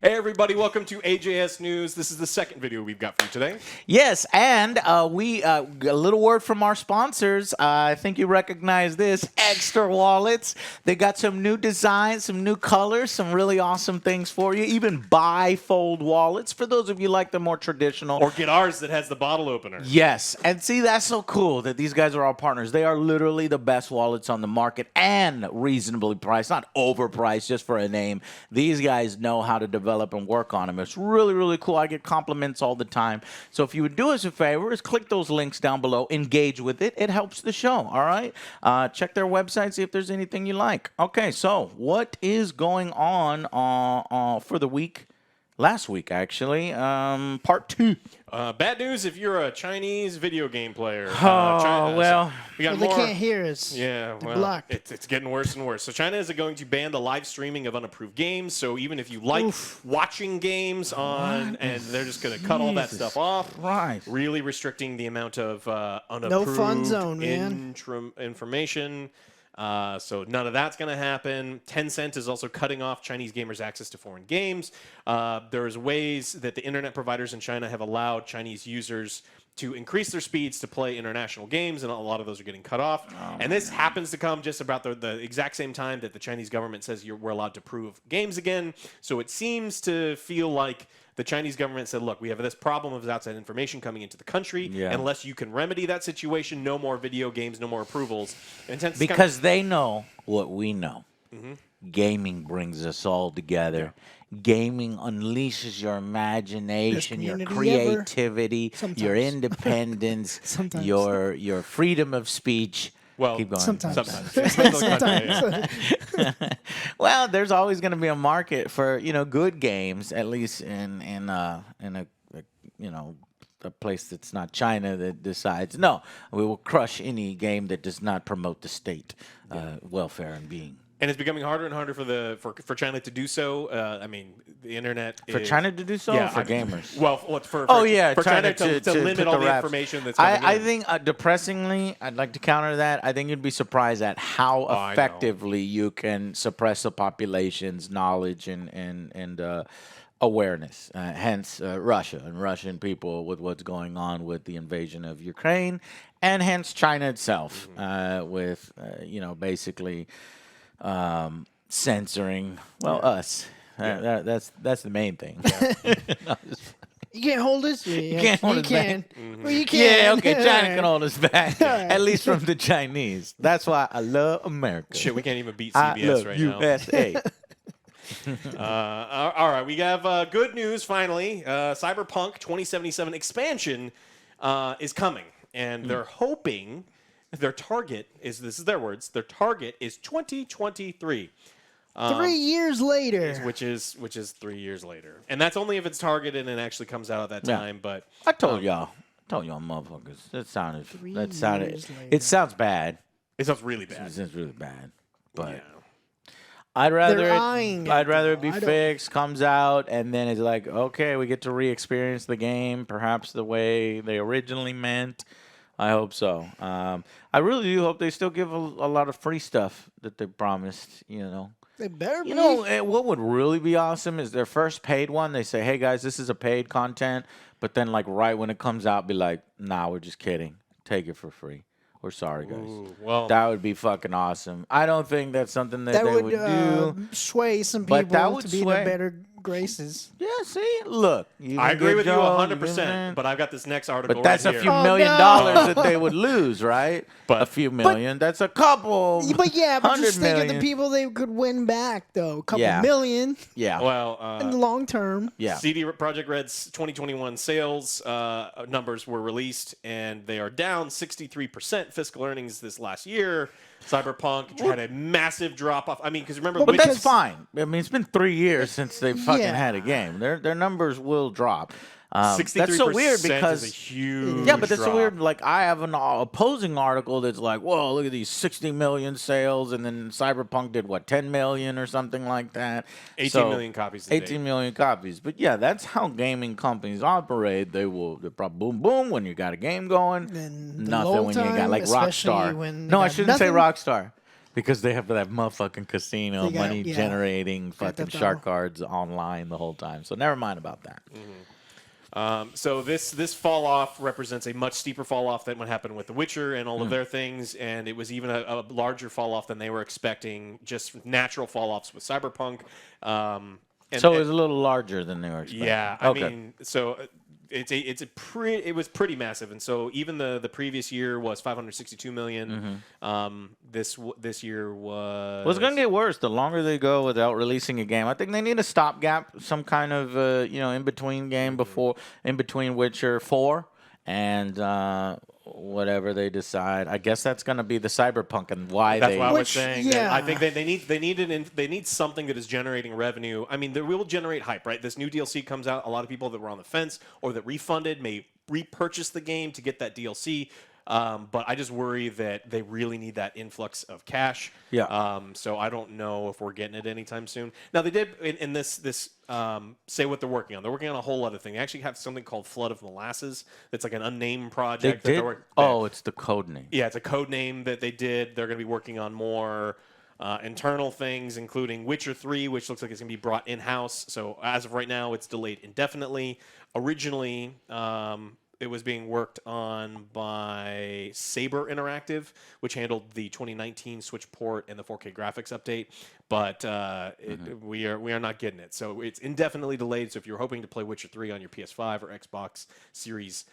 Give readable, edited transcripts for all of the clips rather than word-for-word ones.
Hey everybody, welcome to AJS News. This is the second video we've got for you today. Yes, and we a little word from our sponsors. I think you recognize this, Extra Wallets. They got some new designs, some new colors, some really awesome things for you. Even bifold wallets for those of you like the more traditional. Or get ours that has the bottle opener. Yes, and see, that's so cool that these guys are all partners. They are literally the best wallets on the market and reasonably priced, not overpriced just for a name. These guys know how to develop and work on them. It's really, really cool. I get compliments all the time. So if you would do us a favor, is click those links down below, engage with it. It helps the show, all right? Check their website, see if there's anything you like. Okay, so what is going on for the week? Last week, actually, part 2. Bad news if you're a Chinese video game player. Well, we got they more. can't hear us. Yeah, They're well, blocked. it's getting worse and worse. So China is going to ban the live streaming of unapproved games. So even if you like watching games on, and they're just going to cut all that stuff off. Right. Really restricting the amount of unapproved No fun zone, man. information. So none of that's going to happen. Tencent is also cutting off Chinese gamers' access to foreign games. There's ways that the internet providers in China have allowed Chinese users to increase their speeds to play international games, and a lot of those are getting cut off. And this happens to come just about the exact same time that the Chinese government says we're allowed to prove games again. So it seems to feel like the Chinese government said, look, we have this problem of outside information coming into the country. Yeah. Unless you can remedy that situation, no more video games, no more approvals. And because they know what we know. Gaming brings us all together. Gaming unleashes your imagination, your creativity, your independence, your freedom of speech. Well, keep going. Sometimes. Well, there's always going to be a market for good games, at least in a place that's not China that decides no, we will crush any game that does not promote the state welfare and being. And it's becoming harder and harder for China to do so. I mean, the internet for China to do so, yeah, for gamers. Well, for China to limit all the information that's coming in. I think depressingly, I'd like to counter that. I think you'd be surprised at how effectively you can suppress a population's knowledge and awareness. Hence, Russia and Russian people with what's going on with the invasion of Ukraine, and hence China itself with basically. Censoring, us. That's the main thing. You can't hold us. You can't hold us back. Well, you can. Yeah, okay. China can hold us back, at least from the Chinese. That's why I love America. Shit, we can't even beat CBS right now. USA. All right, we have good news finally. Cyberpunk 2077 expansion is coming, and they're hoping. Their target is, this is their words, their target is 2023. 3 years later. Which is 3 years later. And that's only if it's targeted and it actually comes out at that time. But I told y'all motherfuckers. It sounds bad. It sounds really bad. It sounds really bad. But yeah. I'd rather it be fixed, comes out, and then it's like, okay, we get to re-experience the game, perhaps the way they originally meant. I hope so. I really do hope they still give a lot of free stuff that they promised, They better be. What would really be awesome is their first paid one. They say, hey, guys, this is a paid content. But then, right when it comes out, be like, nah, we're just kidding. Take it for free. We're sorry, guys. Well, that would be fucking awesome. I don't think that's something that they would do. Sway some people to be in a better graces. Yeah, see? Look. I agree with you 100%, but I've got this next article But that's right a here. few million dollars that they would lose, right? But a few million. That's a couple. But just think of the million. people they could win back, though. A couple million. Yeah. Well, in the long term. Yeah. CD Projekt Red's 2021 sales numbers were released, and they are down 63% fiscal earnings this last year. Cyberpunk had a massive drop off. I mean, because remember, but that's fine. I mean, it's been 3 years since they fucking had a game. Their numbers will drop. 63% that's so weird because is a huge but that's drop. so weird. I have an opposing article that's like, whoa, look at these 60 million sales, and then Cyberpunk did 10 million or something like that. 18 million copies. 18 million copies. But yeah, that's how gaming companies operate. They're probably boom boom when you got a game going, Then nothing when you got Rockstar. when No, I shouldn't say Rockstar. Because they have that motherfucking casino They got- money yeah. generating Grand fucking Theft shark Auto. cards online the whole time. So never mind about that. So this fall off represents a much steeper fall off than what happened with The Witcher and all of their things, and it was even a larger fall off than they were expecting. Just natural fall offs with Cyberpunk. So it was a little larger than they were expecting. Yeah, I Okay. mean, so it was pretty massive, and so even the previous year was 562 million. This year was Well, it's going to get worse the longer they go without releasing a game. I think they need a stopgap, some kind of in between game in between Witcher 4 and whatever they decide. I guess that's going to be the Cyberpunk and why That's they. what I was Which, saying. yeah. I think they need something that is generating revenue. I mean, they will generate hype, right? This new DLC comes out. A lot of people that were on the fence or that refunded may repurchase the game to get that DLC. But I just worry that they really need that influx of cash. Yeah. So I don't know if we're getting it anytime soon. Now they did in this say what they're working on. They're working on a whole other thing. They actually have something called Flood of Molasses. That's like an unnamed They project. did? It's the code name. Yeah, it's a code name that they did. They're going to be working on more internal things, including Witcher 3, which looks like it's going to be brought in-house. So as of right now, it's delayed indefinitely. Originally, it was being worked on by Saber Interactive, which handled the 2019 Switch port and the 4K graphics update. But we are not getting it. So it's indefinitely delayed. So if you're hoping to play Witcher 3 on your PS5 or Xbox Series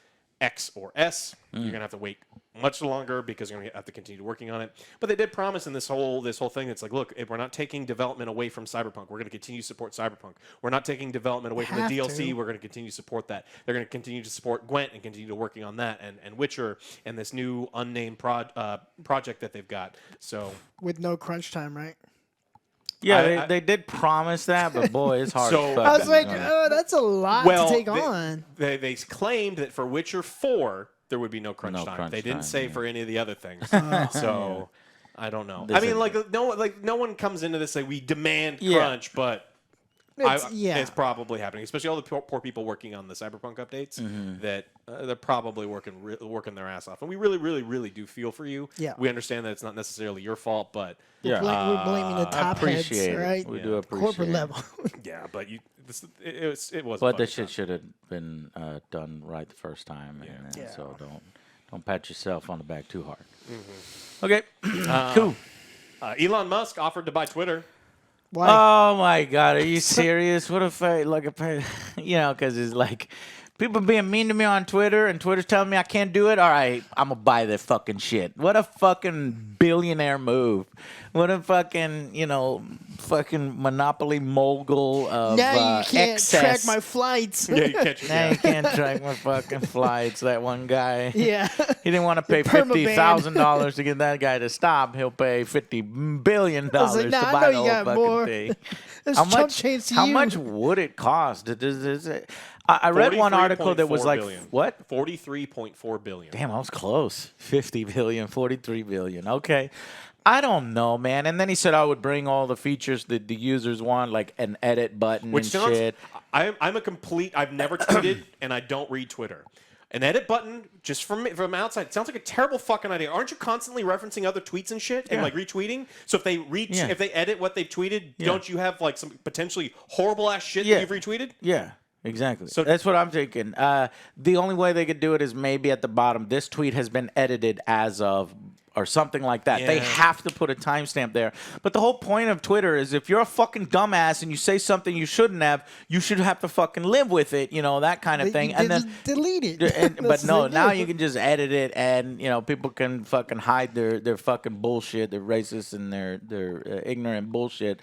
X or S, you're gonna have to wait much longer because you're gonna have to continue working on it. But they did promise in this whole thing. It's like, look, if we're not taking development away from Cyberpunk, we're gonna continue to support Cyberpunk. We're not taking development away from the Have DLC. to. We're gonna continue to support that. They're gonna continue to support Gwent and continue to working on that and Witcher and this new unnamed project that they've got. So With no crunch time, right? Yeah, they did promise that, but boy, it's hard. So- as fuck I was like, to- oh, that's a lot well, to take on. they claimed that for Witcher 4 there would be no crunch No time. crunch they didn't time, say yeah. for any of the other things. So I don't know. This I mean, is- no one comes into this like we demand Yeah. crunch, but Yeah. it's probably happening. Especially all the poor people working on the Cyberpunk updates that they're probably working their ass off. And we really do feel for you. Yeah. We understand that it's not necessarily your fault, but Yeah. We're blaming the I top heads, appreciate it. right? We do appreciate Corporate it. level. yeah, but it was. But this shit should have been done right the first time, and Yeah. so don't pat yourself on the back too hard. Mm-hmm. Okay, cool. Elon Musk offered to buy Twitter. Why? Oh my God, are you serious? What if I because it's like people being mean to me on Twitter, and Twitter's telling me I can't do it. All right, I'm gonna buy that fucking shit. What a fucking billionaire move. What a fucking fucking monopoly mogul of now you can't excess. track my flights. Yeah, you catch Now you can't track my fucking flights. That one guy. Yeah. He didn't want to pay perma-banned. $50,000 to get that guy to stop. He'll pay $50 billion was like, to nah, I buy know the you whole got fucking more. thing. That's How chump much? change to How you. much would it cost? I read one article that was like, billion. what? 43.4 billion. Damn, I was close. 50 billion, 43 billion. Okay. I don't know, man. And then he said I would bring all the features that the users want, like an edit button Which and sounds, shit. I'm a complete. I've never tweeted, and I don't read Twitter. An edit button, just from outside, sounds like a terrible fucking idea. Aren't you constantly referencing other tweets and shit and Yeah. like retweeting? So if they if they edit what they've tweeted, don't you have like some potentially horrible ass shit Yeah. that you've retweeted? Yeah, exactly. So- That's what I'm thinking. The only way they could do it is maybe at the bottom, this tweet has been edited as of, or something like that. They Yeah. have to put a timestamp there. But the whole point of Twitter is if you're a fucking dumbass and you say something you shouldn't have, you should have to fucking live with it, that kind of thing. You And just then delete it. but That's no, what they now do. you can just edit it, and people can fucking hide their fucking bullshit, their racist and their ignorant bullshit.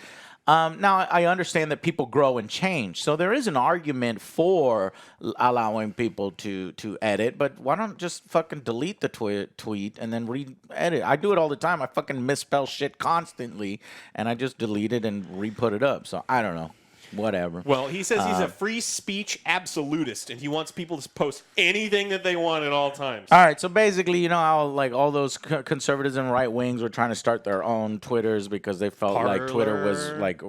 Now I understand that people grow and change, so there is an argument for allowing people to edit. But why don't just fucking delete the tweet and then re-edit? I do it all the time. I fucking misspell shit constantly, and I just delete it and re-put it up. So I don't know. Whatever. Well, he says he's a free speech absolutist, and he wants people to post anything that they want at all times. All right, so basically, how like all those conservatives and right wings were trying to start their own Twitters because they felt like Twitter was Parler. like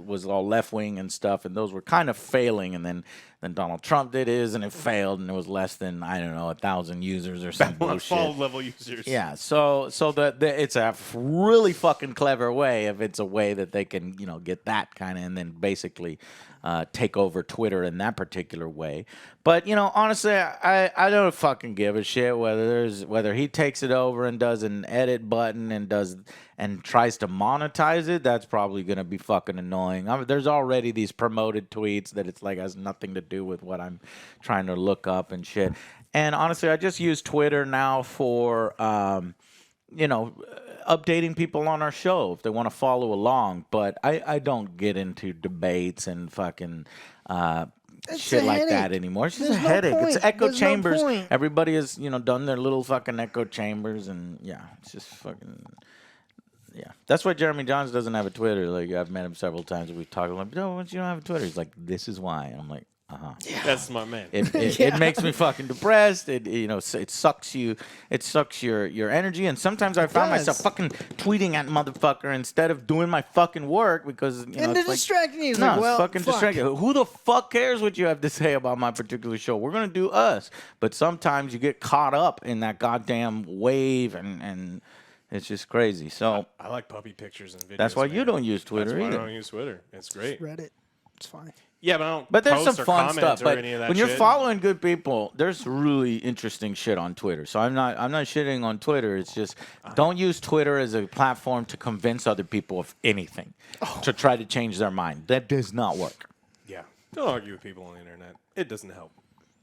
was all left wing and stuff, and those were kind of failing. And then Then Donald Trump did his, and it failed, and it was less than, I don't know, 1,000 users or some bullshit. Follow level users. Yeah, so it's a really fucking clever way if it's a way that they can, get that kind of, and then basically take over Twitter in that particular way. But honestly, I don't fucking give a shit whether he takes it over and does an edit button and tries to monetize it. That's probably gonna be fucking annoying. There's already these promoted tweets that it's like has nothing to do with what I'm trying to look up and shit. And honestly, I just use Twitter now for updating people on our show if they want to follow along. But I don't get into debates and fucking shit like that anymore. It's just a headache. It's echo chambers. Everybody has, done their little fucking echo chambers, and it's just fucking. Yeah, that's why Jeremy Johns doesn't have a Twitter. Like, I've met him several times. We've talked like, no, you don't have a Twitter. He's like, this is why. And I'm like, yeah. That's my man. It makes me fucking depressed. It sucks you. It sucks your energy. And sometimes I found myself fucking tweeting at motherfucker instead of doing my fucking work because and they're distracting you. No, it's fucking distracting. Who the fuck cares what you have to say about my particular show? We're gonna do us. But sometimes you get caught up in that goddamn wave and it's just crazy. So I like puppy pictures and videos. That's why you don't use Twitter either. I don't use Twitter. It's great. Reddit. It's fine. Yeah, but I don't. But there's post some or fun comment stuff. or But any of that when you're shit. following good people, there's really interesting shit on Twitter. So I'm not shitting on Twitter. It's just don't use Twitter as a platform to convince other people of anything to try to change their mind. That does not work. Yeah, don't argue with people on the internet. It doesn't help.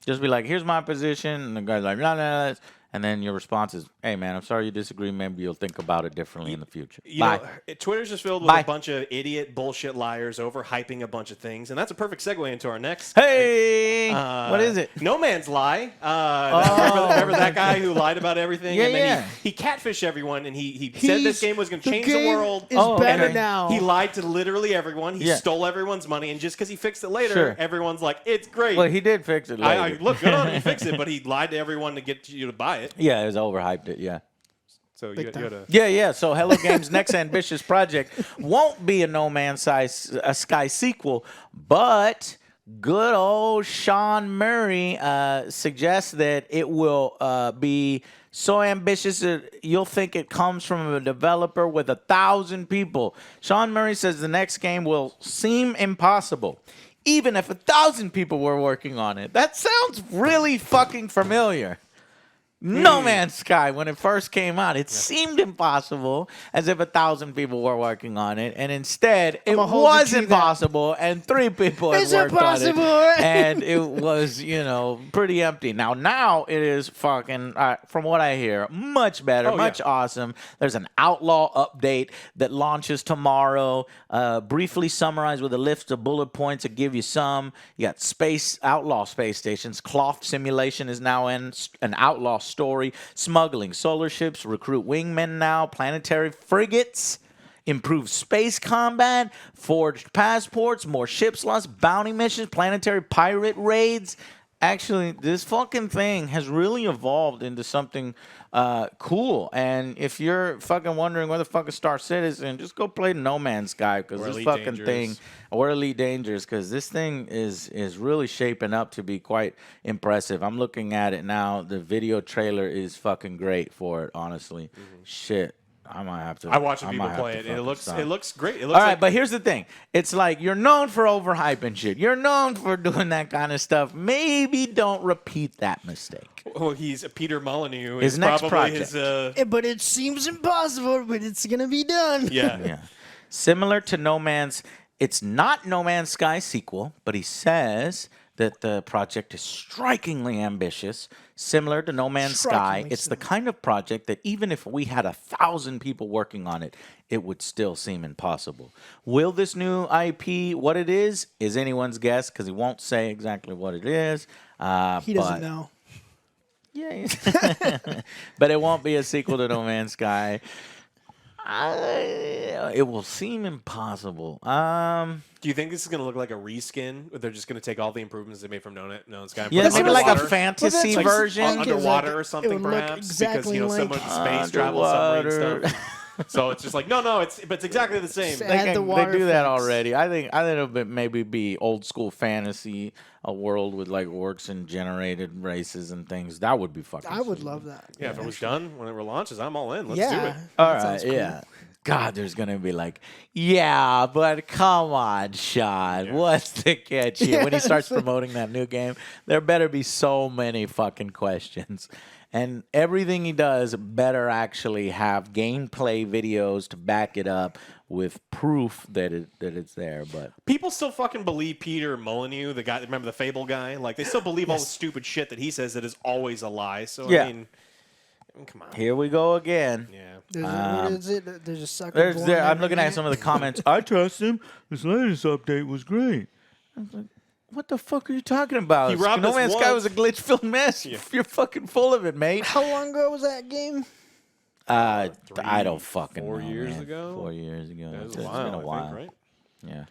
Just be like, here's my position, and the guy's like, no. And then your response is, hey, man, I'm sorry you disagree. Maybe you'll think about it differently in the future. Bye. Twitter's just filled with a bunch of idiot bullshit liars overhyping a bunch of things. And that's a perfect segue into our next. Hey! What is it? No Man's Lie. Remember that guy who lied about everything? Yeah, and then he catfished everyone, and he said this game was going to change the world. Is better now. He lied to literally everyone. He stole everyone's money. And just because he fixed it later, everyone's like, it's great. Well, he did fix it later. Look, good on him. He fixed it, but he lied to everyone to get you to buy it. Yeah, it was overhyped it, yeah. So you gotta... Yeah. So Hello Games' next ambitious project won't be a No Man's Sky sequel, but good old Sean Murray suggests that it will be so ambitious that you'll think it comes from a developer with 1,000 people. Sean Murray says the next game will seem impossible, even if 1,000 people were working on it. That sounds really fucking familiar. No Man's Sky, when it first came out, it seemed impossible, as if 1,000 people were working on it, and instead it was impossible, and 3 people had worked on it, and it was, pretty empty. Now it is fucking, from what I hear, much better, much awesome. There's an Outlaw update that launches tomorrow, briefly summarized with a list of bullet points to give you some. You got Outlaw space stations. Cloth simulation is now in an Outlaw story. Smuggling solar ships, recruit wingmen now, planetary frigates, improved space combat, forged passports, more ship slots, bounty missions, planetary pirate raids. Actually, this fucking thing has really evolved into something cool. And if you're fucking wondering where the fucking Star Citizen, just go play No Man's Sky, because this fucking thing, or Elite Dangerous, because this thing is really shaping up to be quite impressive. I'm looking at it now. The video trailer is fucking great for it, honestly. Shit. I might have to. I watch people play it. It looks great. It looks all right, but here's the thing. It's like you're known for overhyping shit. You're known for doing that kind of stuff. Maybe don't repeat that mistake. Well, he's Peter Molyneux. His next project. But it seems impossible, but it's gonna be done. Yeah. Similar to No Man's. It's not No Man's Sky sequel, but he says that the project is strikingly ambitious, similar to No Man's Sky. It's the kind of project that even if we had 1,000 people working on it, it would still seem impossible. Will this new IP, what it is anyone's guess, because he won't say exactly what it is. He doesn't know. Yeah. But it won't be a sequel to No Man's Sky. It will seem impossible. Do you think this is going to look like a reskin? Or they're just going to take all the improvements they made from No Man's Sky? Yeah, maybe like a fantasy version. Underwater or something, perhaps? Exactly because, so much space travel, submarine stuff. So it's just like, no, it's exactly the same. Just add the water They do that effects. already. I think it'll maybe be old school fantasy, a world with like orcs and generated races and things. That would be fucking. I would sweet. love that. Yeah, if it was done when it launches, I'm all in. Let's do Yeah. it. All That right, sounds cool. yeah. God, there's gonna be like, yeah, but come on, Sean, what's the catch here? When he starts promoting that new game, there better be so many fucking questions, and everything he does better actually have gameplay videos to back it up with proof that it's there. But People still fucking believe Peter Molyneux, the guy. Remember the Fable guy? Like they still believe all the stupid shit that he says that is always a lie. So Yeah. I mean, come on. here we go again. Yeah. What is it? There's a sucker. There's born there. I'm every looking at minute. some of the comments. I trust him. This latest update was great. I was like, what the fuck are you talking about? He robbed No us Man's Sky once. was a glitch-filled mess. Yeah. You're fucking full of it, mate. How long ago was that game? I don't fucking 4 know, years man. ago? 4 years ago. That was It's a while, been a I while. think, right? Yeah.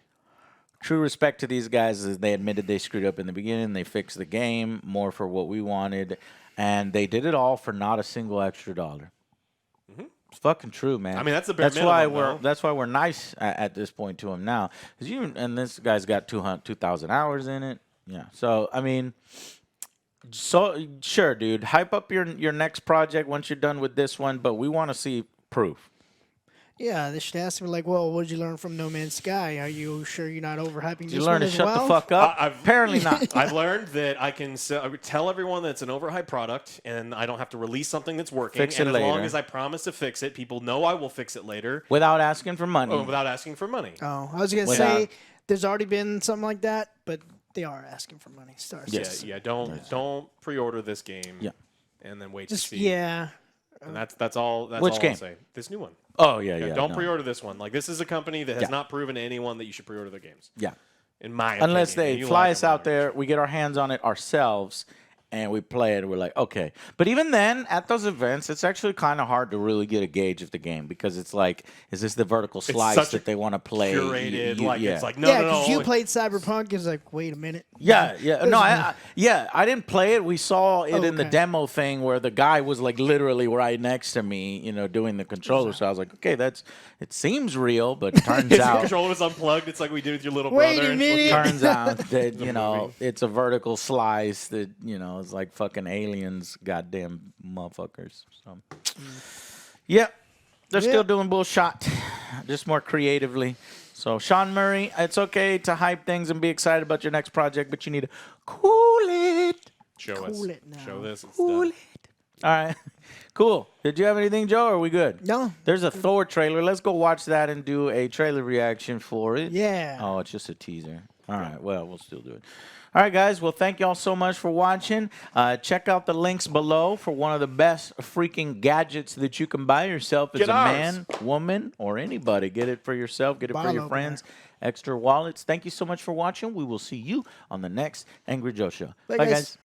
True respect to these guys is they admitted they screwed up in the beginning. They fixed the game more for what we wanted, and they did it all for not a single extra dollar. It's fucking true, man. I mean, that's the bare why minimum, though. that's why we're nice at this point to him now. And this guy's got 2,000 hours in it. Yeah. So I mean, so sure, dude, hype up your next project once you're done with this one, but we want to see proof. Yeah, they should ask me like, well, what did you learn from No Man's Sky? Are you sure you're not overhyping Did you this learn one to as shut well? the fuck up? I've- Apparently not. I've learned that I can tell everyone that it's an overhyped product, and I don't have to release something that's working. Fix it and as long later. as I promise to fix it, people know I will fix it later Without asking for money. without asking for money. Oh, I was gonna Without- say there's already been something like that, but they are asking for money. Stars. Yes. Yeah, don't pre-order this game. Yeah. And then wait Just to see. yeah. And that's all. That's Which all game? I'll say. This new one. Oh yeah. Don't no. pre-order this one. Like this is a company that has Yeah. not proven to anyone that you should pre-order their games. Yeah. In my Unless opinion. they You fly like us them, out whatever. there, we get our hands on it ourselves, and we play it. We're like, okay. But even then, at those events, it's actually kind of hard to really get a gauge of the game because it's like, is this the vertical slice such a that they want to play? Curated. Yeah. It's like no, Yeah, no, because no. you played Cyberpunk. It's like, wait a minute. Yeah. No, There's I didn't play it. We saw it in the Okay. demo thing where the guy was like literally right next to me, doing the controller. So I was like, okay, it seems real, but turns His out. controller was unplugged. It's like we did with your little Wait brother. a It's like- minute. Turns out that movie. it's a vertical slice that it's like fucking aliens, goddamn motherfuckers. So, yeah, they're still doing bullshit, just more creatively. So Sean Murray, it's okay to hype things and be excited about your next project, but you need to cool it. Show us. Cool it now. Show this. It's Cool done. it. All right, cool. Did you have anything, Joe? Or are we good? No. There's a Thor trailer. Let's go watch that and do a trailer reaction for it. Yeah. Oh, it's just a teaser. All right. Well, we'll still do it. All right, guys. Well, thank you all so much for watching. Check out the links below for one of the best freaking gadgets that you can buy yourself as Get a ours. man, woman, or anybody. Get it for yourself. Get it for Bottle your opener. friends. Extra wallets. Thank you so much for watching. We will see you on the next Angry Joe Show. Bye, Bye guys. guys.